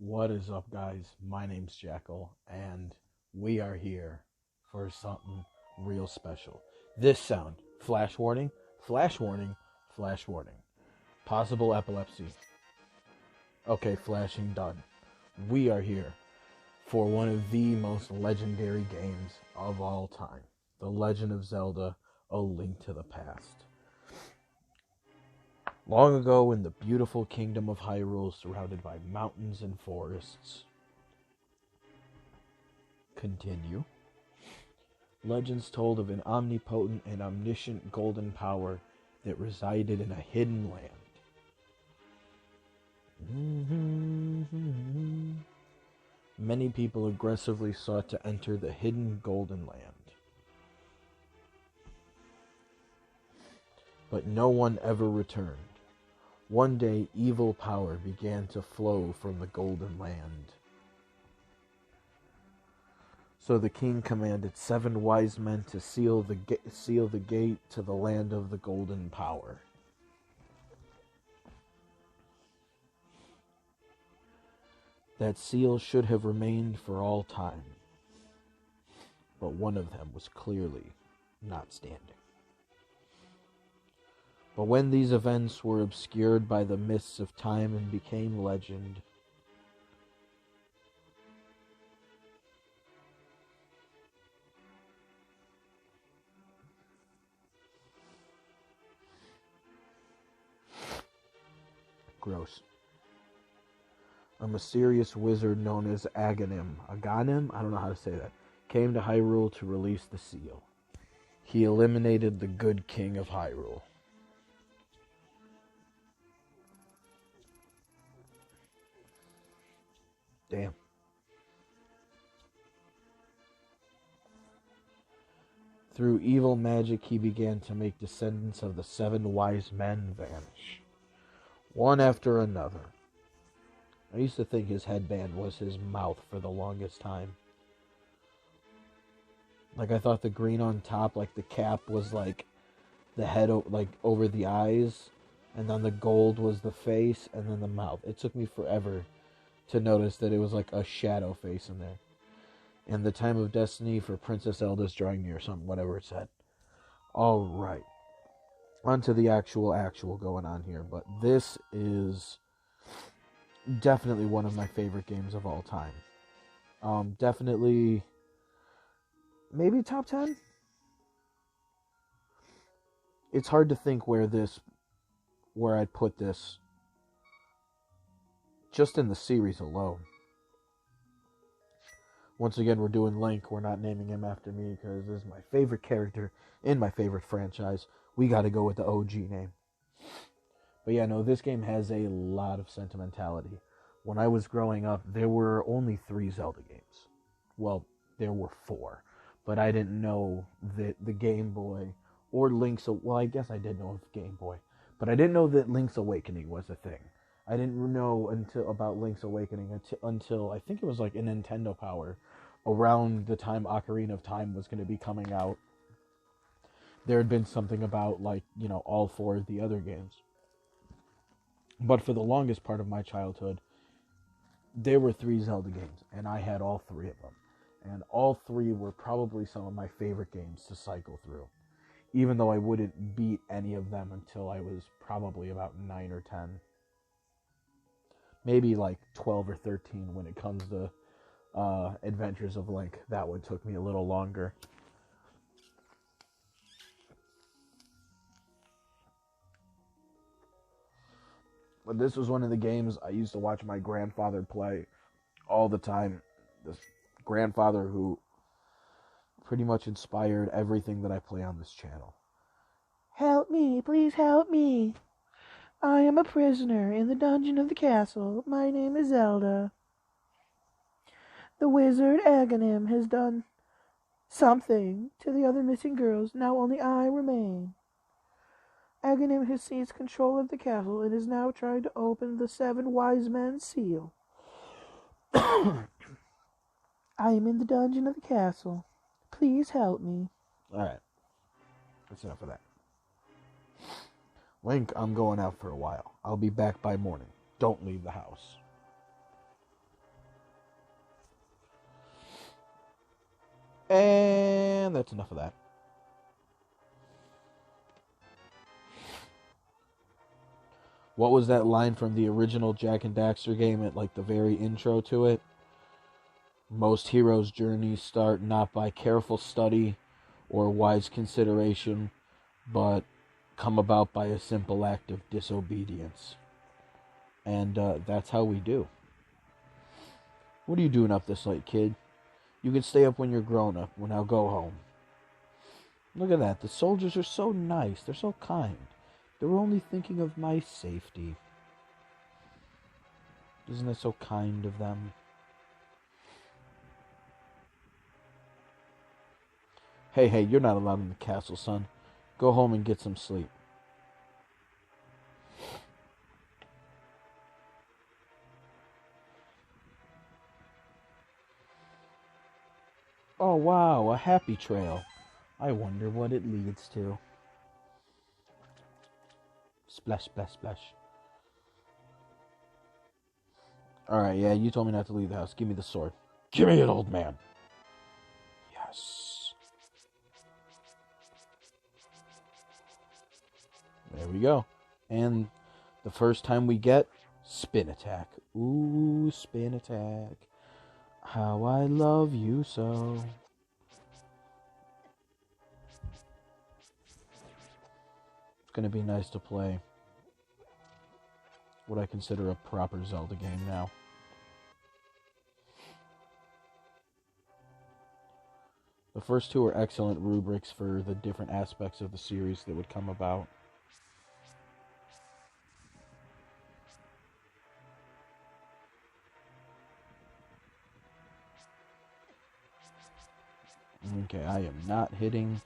What is up, guys? My name's Jackal, and we are here for something real special. This sound, flash warning, flash warning, flash warning. Possible epilepsy. Okay, flashing done. We are here for one of the most legendary games of all time, The Legend of Zelda: A Link to the Past. Long ago, in the beautiful kingdom of Hyrule, surrounded by mountains and forests. Continue. Legends told of an omnipotent and omniscient golden power that resided in a hidden land. Many people aggressively sought to enter the hidden golden land. But no one ever returned. One day, evil power began to flow from the golden land. So the king commanded 7 wise men to seal the gate to the land of the golden power. That seal should have remained for all time, but one of them was clearly not standing. But when these events were obscured by the mists of time and became legend, gross. A mysterious wizard known as Aghanim, I don't know how to say that, came to Hyrule to release the seal. He eliminated the good king of Hyrule. Damn. Through evil magic, he began to make descendants of the 7 wise men vanish, one after another. I used to think his headband was his mouth for the longest time. Like, I thought the green on top, like the cap, was like the head, like over the eyes, and then the gold was the face, and then the mouth. It took me forever to notice that it was like a shadow face in there. And the time of destiny for Princess Zelda's drawing near, something, whatever it said. All right. On to the actual going on here. But this is definitely one of my favorite games of all time. Definitely, maybe top 10? It's hard to think where I'd put this just in the series alone. Once again, we're doing Link. We're not naming him after me because this is my favorite character in my favorite franchise. We got to go with the OG name. But yeah, no, this game has a lot of sentimentality. When I was growing up, there were only 3 Zelda games. Well, there were 4. But I didn't know that the Game Boy or well, I guess I did know of Game Boy. But I didn't know that Link's Awakening was a thing. I didn't know about Link's Awakening until I think it was like a Nintendo Power around the time Ocarina of Time was going to be coming out. There had been something about, like, all 4 of the other games. But for the longest part of my childhood, there were 3 Zelda games, and I had all 3 of them. And all 3 were probably some of my favorite games to cycle through, even though I wouldn't beat any of them until I was probably about 9 or 10. Maybe like 12 or 13 when it comes to Adventures of Link. That one took me a little longer. But this was one of the games I used to watch my grandfather play all the time. This grandfather who pretty much inspired everything that I play on this channel. Help me, please help me. I am a prisoner in the dungeon of the castle. My name is Zelda. The wizard Aghanim has done something to the other missing girls. Now only I remain. Aghanim has seized control of the castle and is now trying to open the 7 wise men's seal. I am in the dungeon of the castle. Please help me. Alright. That's enough of that. Link, I'm going out for a while. I'll be back by morning. Don't leave the house. And that's enough of that. What was that line from the original Jak and Daxter game at like the very intro to it? Most heroes' journeys start not by careful study or wise consideration, but come about by a simple act of disobedience. And that's how we do. What are you doing up this late, kid? You can stay up when you're grown up. Well, now go home. Look at that. The soldiers are so nice. They're so kind. They were only thinking of my safety. Isn't that so kind of them? Hey, you're not allowed in the castle, son. Go home and get some sleep. Oh, wow, a happy trail. I wonder what it leads to. Splash, splash, splash. Alright, yeah, you told me not to leave the house. Give me the sword. Give me it, old man. Yes. There we go. And the first time we get spin attack. Ooh, spin attack. How I love you so. It's going to be nice to play what I consider a proper Zelda game now. The first two are excellent rubrics for the different aspects of the series that would come about. Okay, I am not hitting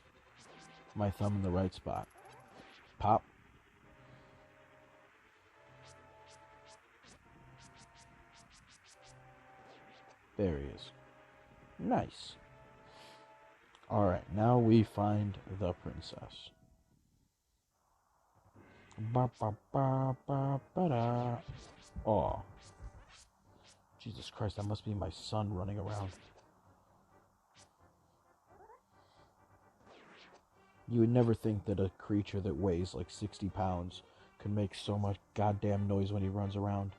my thumb in the right spot. Pop. There he is. Nice. Alright, now we find the princess. Ba ba ba ba ba da. Oh. Jesus Christ, that must be my son running around. You would never think that a creature that weighs like 60 pounds could make so much goddamn noise when he runs around.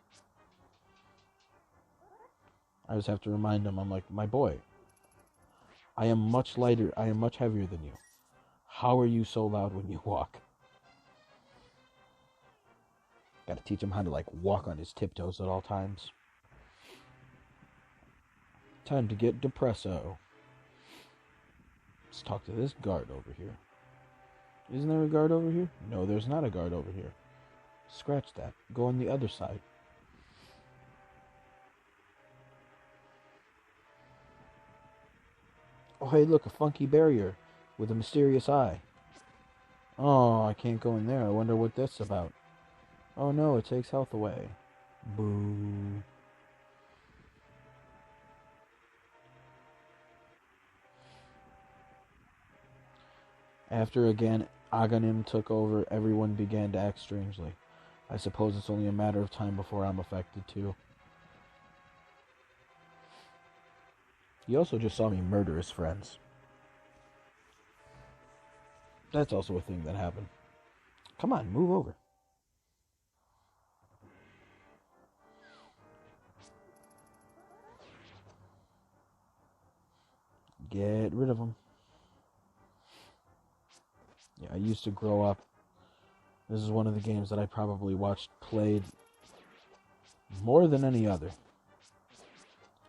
I just have to remind him, I'm like, my boy, I am much lighter, I am much heavier than you. How are you so loud when you walk? Gotta teach him how to, like, walk on his tiptoes at all times. Time to get depresso. Let's talk to this guard over here. Isn't there a guard over here? No, there's not a guard over here. Scratch that. Go on the other side. Oh, hey, look, a funky barrier with a mysterious eye. Oh, I can't go in there. I wonder what that's about. Oh, no, it takes health away. Boo. After again Aghanim took over, everyone began to act strangely. I suppose it's only a matter of time before I'm affected too. He also just saw me murder his friends. That's also a thing that happened. Come on, move over. Get rid of him. Yeah, I used to grow up. This is one of the games that I probably played more than any other.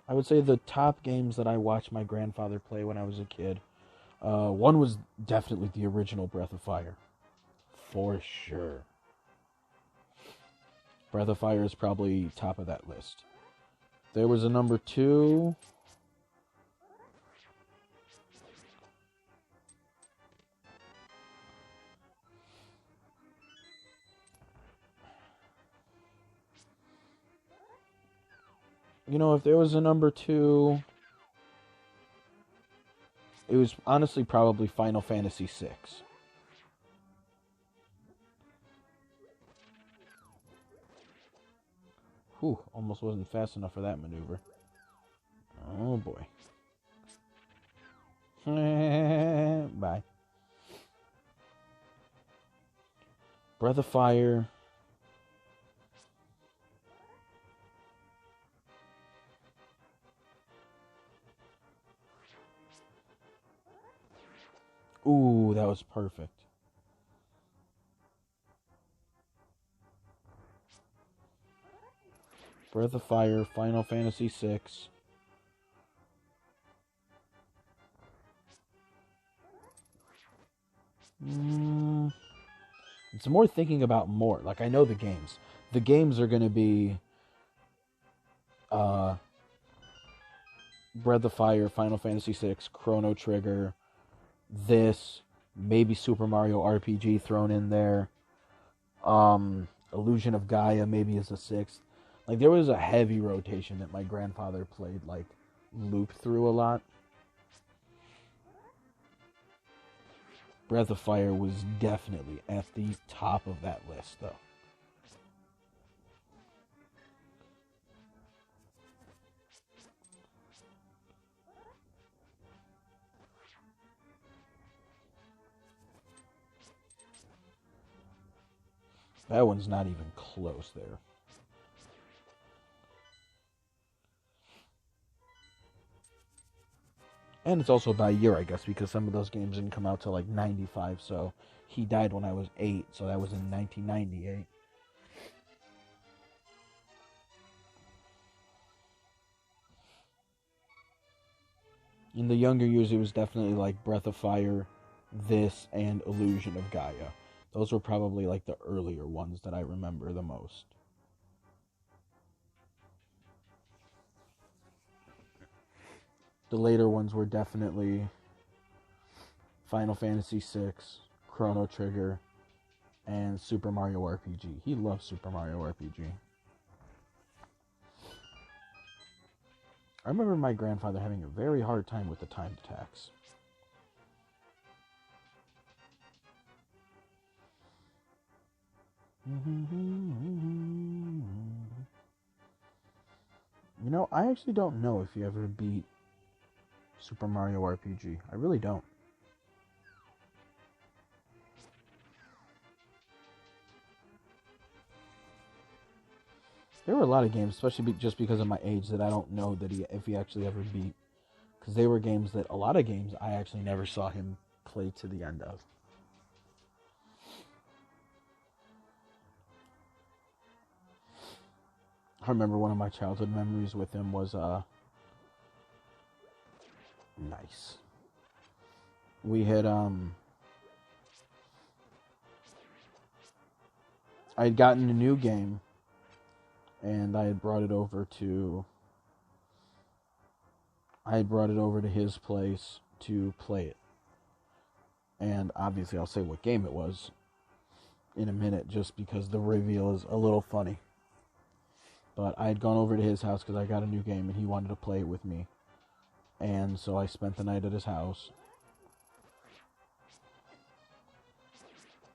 I would say the top games that I watched my grandfather play when I was a kid. One was definitely the original Breath of Fire. For sure. Breath of Fire is probably top of that list. There was a number 2. You know, if there was a number 2, it was honestly probably Final Fantasy VI. Whew, almost wasn't fast enough for that maneuver. Oh boy. Bye. Breath of Fire. Ooh, that was perfect. Breath of Fire, Final Fantasy VI. It's more thinking about more. Like, I know the games. The games are going to be Breath of Fire, Final Fantasy VI, Chrono Trigger, this, maybe Super Mario RPG thrown in there. Illusion of Gaia maybe is a sixth. Like, there was a heavy rotation that my grandfather played, like, looped through a lot. Breath of Fire was definitely at the top of that list, though. That one's not even close there. And it's also by year, I guess, because some of those games didn't come out till like 95, so he died when I was 8, so that was in 1998. In the younger years, it was definitely like Breath of Fire, this, and Illusion of Gaia. Those were probably like the earlier ones that I remember the most. The later ones were definitely Final Fantasy VI, Chrono Trigger, and Super Mario RPG. He loves Super Mario RPG. I remember my grandfather having a very hard time with the timed attacks. You know, I actually don't know if you ever beat Super Mario RPG. I really don't. There were a lot of games, especially just because of my age, that I don't know that if he actually ever beat. Because they were games that, a lot of games, I actually never saw him play to the end of. I remember one of my childhood memories with him was, nice. We had, I had gotten a new game, and I had brought it over to his place to play it. And obviously I'll say what game it was in a minute, just because the reveal is a little funny. But I had gone over to his house because I got a new game and he wanted to play it with me. And so I spent the night at his house.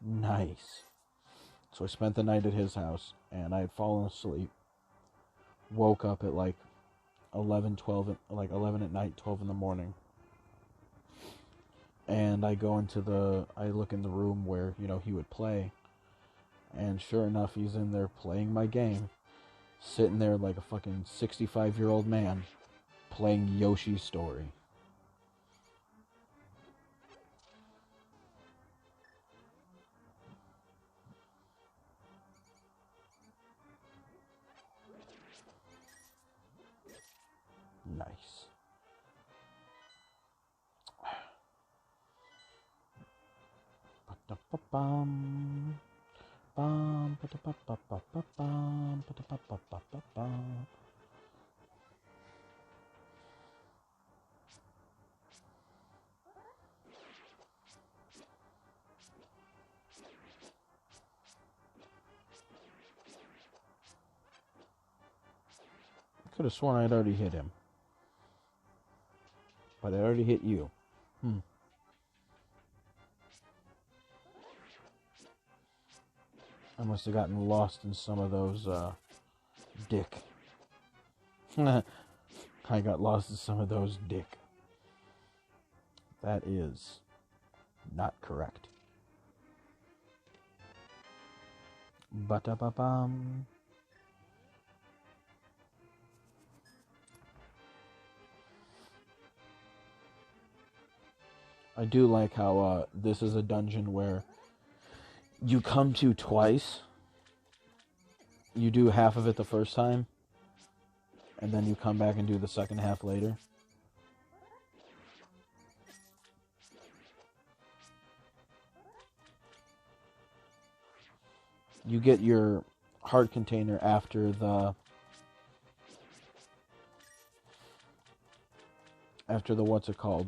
Nice. So I spent the night at his house and I had fallen asleep. Woke up at like 11 at night, 12 in the morning. And I look in the room where, he would play. And sure enough, he's in there playing my game. Sitting there like a fucking 65-year-old man playing Yoshi's Story. Nice. Ba-da-ba-bum. Bum, ba-da-ba-ba-ba-bum, ba-da-ba-ba-ba-bum. I could have sworn I'd already hit him. But I already hit you. I must have gotten lost in some of those, dick. I got lost in some of those dick. That is not correct. Ba-da-ba-bum. I do like how this is a dungeon where you come to twice. You do half of it the first time, and then you come back and do the second half later. You get your heart container after the what's it called?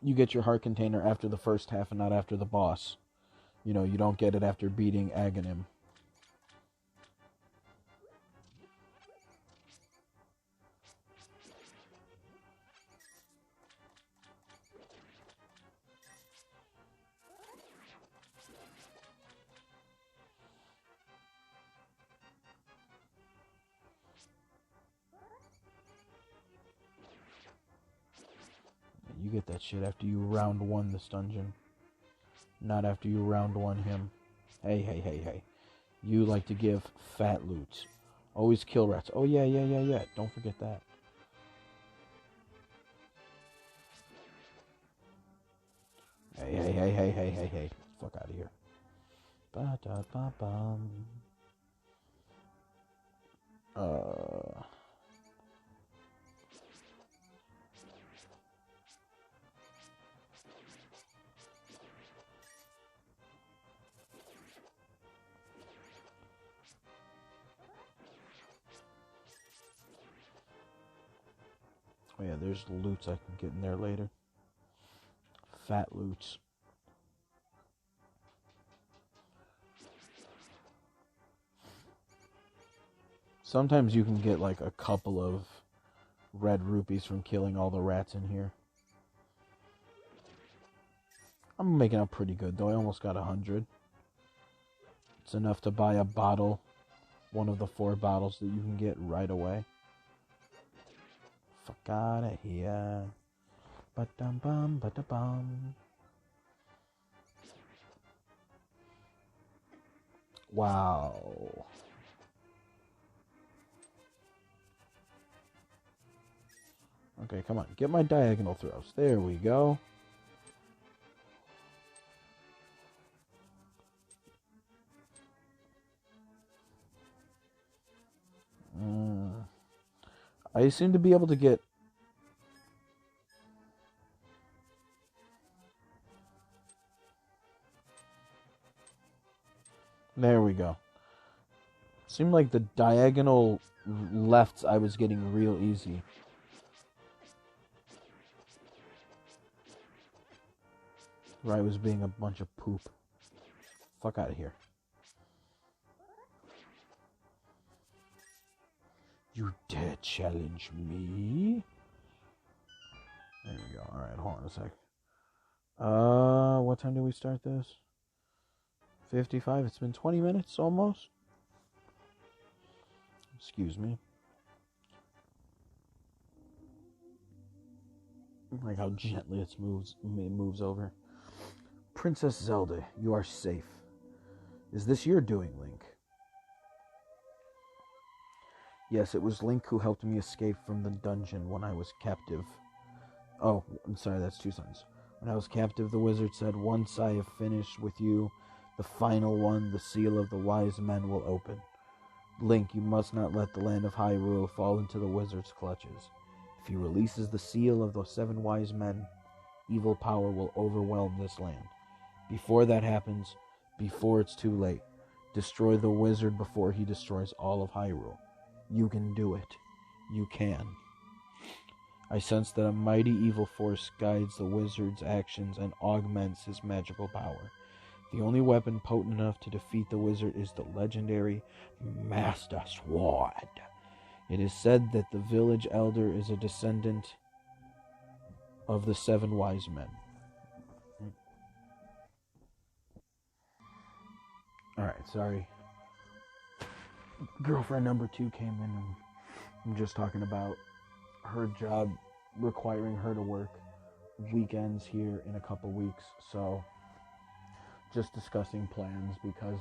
You get your heart container after the first half and not after the boss. You know, you don't get it after beating Aghanim. You get that shit after you round 1 this dungeon. Not after you round 1 him. Hey. You like to give fat loot. Always kill rats. Oh, yeah. Don't forget that. Hey. Fuck out of here. Ba-da-ba-bum. Oh yeah, there's loots I can get in there later. Fat loots. Sometimes you can get like a couple of red rupees from killing all the rats in here. I'm making up pretty good though. I almost got 100. It's enough to buy a bottle. One of the 4 bottles that you can get right away. Fuck outta here. Ba-dum-bum, ba-da-bum. Wow. Okay, come on. Get my diagonal throws. There we go. I seem to be able to get... There we go. Seemed like the diagonal lefts I was getting real easy. Right was being a bunch of poop. Fuck out of here. You dare challenge me? There we go. Alright, hold on a sec. What time did we start this? 55. It's been 20 minutes almost. Excuse me. I like how gently it moves over. Princess Zelda, you are safe. Is this your doing, Link? Yes, it was Link who helped me escape from the dungeon when I was captive. Oh, I'm sorry, that's 2 sons. When I was captive, the wizard said, once I have finished with you, the final one, the seal of the wise men will open. Link, you must not let the land of Hyrule fall into the wizard's clutches. If he releases the seal of the 7 wise men, evil power will overwhelm this land. Before that happens, before it's too late, destroy the wizard before he destroys all of Hyrule. You can do it. You can. I sense that a mighty evil force guides the wizard's actions and augments his magical power. The only weapon potent enough to defeat the wizard is the legendary Master Sword. It is said that the village elder is a descendant of the 7 wise men. Alright, sorry. Girlfriend number 2 came in and I'm just talking about her job requiring her to work weekends here in a couple weeks. So just discussing plans because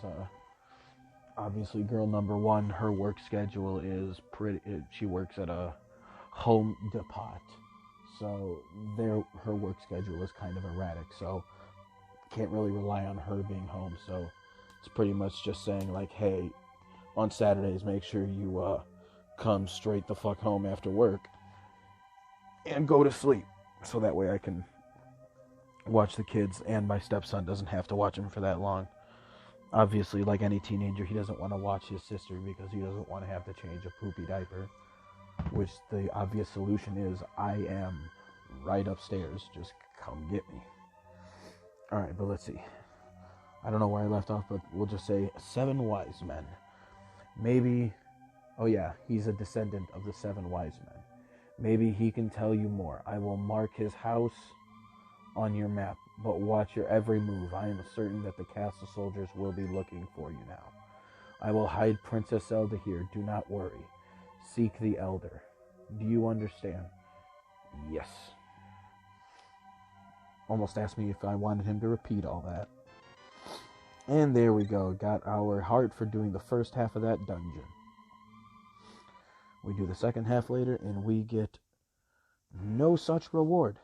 obviously girl number one, her work schedule is pretty. She works at a home depot, so her work schedule is kind of erratic. So can't really rely on her being home. So it's pretty much just saying like, hey, on Saturdays, make sure you come straight the fuck home after work and go to sleep, so that way I can watch the kids and my stepson doesn't have to watch them for that long. Obviously, like any teenager, he doesn't want to watch his sister because he doesn't want to have to change a poopy diaper, which the obvious solution is I am right upstairs. Just come get me. All right, but let's see. I don't know where I left off, but we'll just say 7 wise men. Maybe, oh yeah, he's a descendant of the 7 wise men. Maybe he can tell you more. I will mark his house on your map, but watch your every move. I am certain that the castle soldiers will be looking for you now. I will hide Princess Zelda here. Do not worry. Seek the Elder. Do you understand? Yes. Almost asked me if I wanted him to repeat all that. And there we go. Got our heart for doing the first half of that dungeon. We do the second half later, and we get no such reward.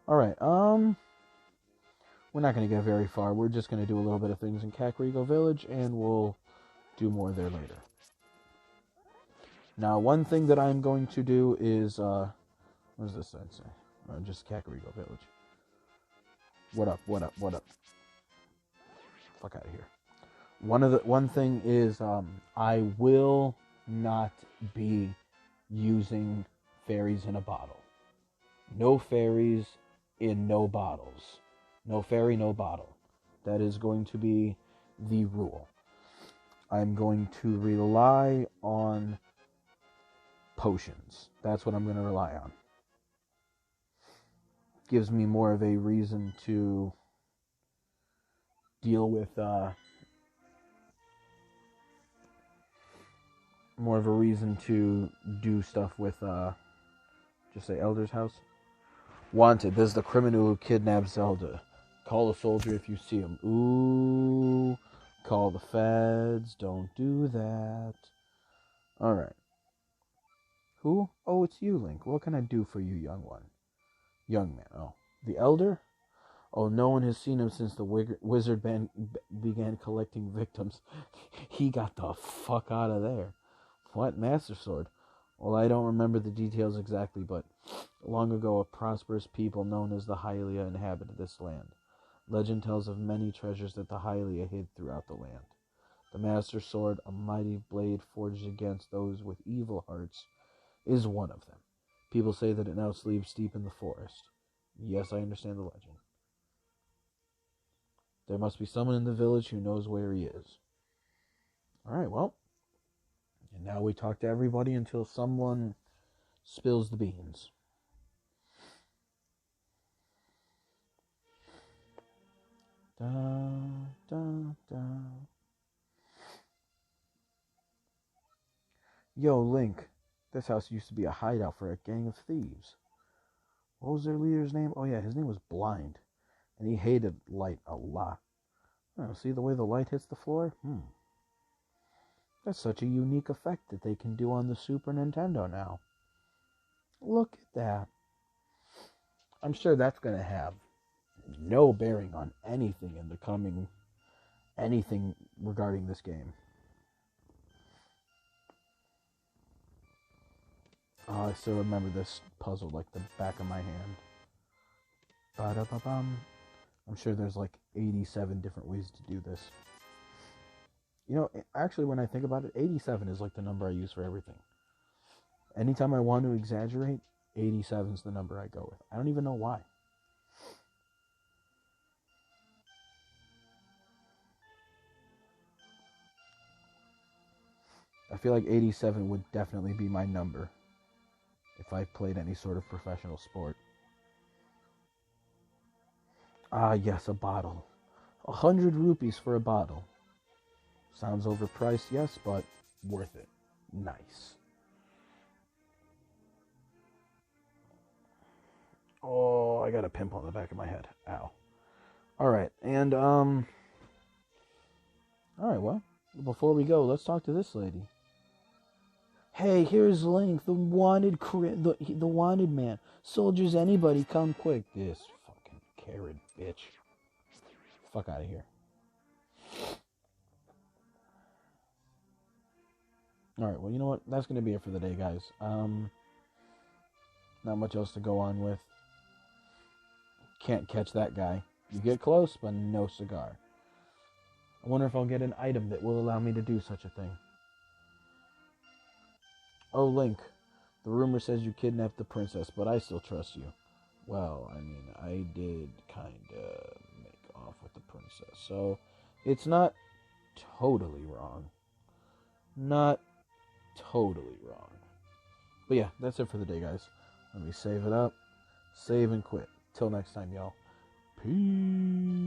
Alright, we're not going to get very far. We're just going to do a little bit of things in Kakariko Village, and we'll do more there later. Now, one thing that I'm going to do is, what does this sign say? Just Kakariko Village. What up? Fuck out of here. One thing is, I will not be using fairies in a bottle. No fairies in no bottles. No fairy, no bottle. That is going to be the rule. I'm going to rely on potions. That's what I'm going to rely on. Gives me more of a reason to deal with more of a reason to do stuff with just say Elder's house. Wanted. This is the criminal who kidnapped Zelda. Call a soldier if you see him. Ooh. Call the feds. Don't do that. Alright. Who? Oh, it's you, Link. What can I do for you, young one? Young man. Oh. The Elder? Oh, no one has seen him since the wizard began collecting victims. He got the fuck out of there. What? Master Sword? Well, I don't remember the details exactly, but long ago a prosperous people known as the Hylia inhabited this land. Legend tells of many treasures that the Hylia hid throughout the land. The Master Sword, a mighty blade forged against those with evil hearts, is one of them. People say that it now sleeps deep in the forest. Yes, I understand the legend. There must be someone in the village who knows where he is. Alright, well. And now we talk to everybody until someone spills the beans. Da, da, da. Yo, Link. This house used to be a hideout for a gang of thieves. What was their leader's name? Oh yeah, his name was Blind. And he hated light a lot. Oh, see the way the light hits the floor? That's such a unique effect that they can do on the Super Nintendo now. Look at that. I'm sure that's going to have no bearing on anything in the coming... anything regarding this game. Oh, I still remember this puzzle like the back of my hand. Ba-da-ba-bum. I'm sure there's like 87 different ways to do this. You know, actually, when I think about it, 87 is like the number I use for everything. Anytime I want to exaggerate, 87 is the number I go with. I don't even know why. I feel like 87 would definitely be my number if I played any sort of professional sport. Ah, yes, a bottle. 100 rupees for a bottle. Sounds overpriced, yes, but worth it. Nice. Oh, I got a pimple on the back of my head. Ow. Alright, and, alright, well, before we go, let's talk to this lady. Hey, here's Link, the wanted man. Soldiers, anybody, come quick. This fucking carrot bitch. Fuck out of here. Alright, well, you know what? That's going to be it for the day, guys. Not much else to go on with. Can't catch that guy. You get close, but no cigar. I wonder if I'll get an item that will allow me to do such a thing. Oh, Link, the rumor says you kidnapped the princess, but I still trust you. Well, I mean, I did kinda make off with the princess, so it's not totally wrong. Not totally wrong. But yeah, that's it for the day, guys. Let me save it up, save and quit. Till next time, y'all. Peace.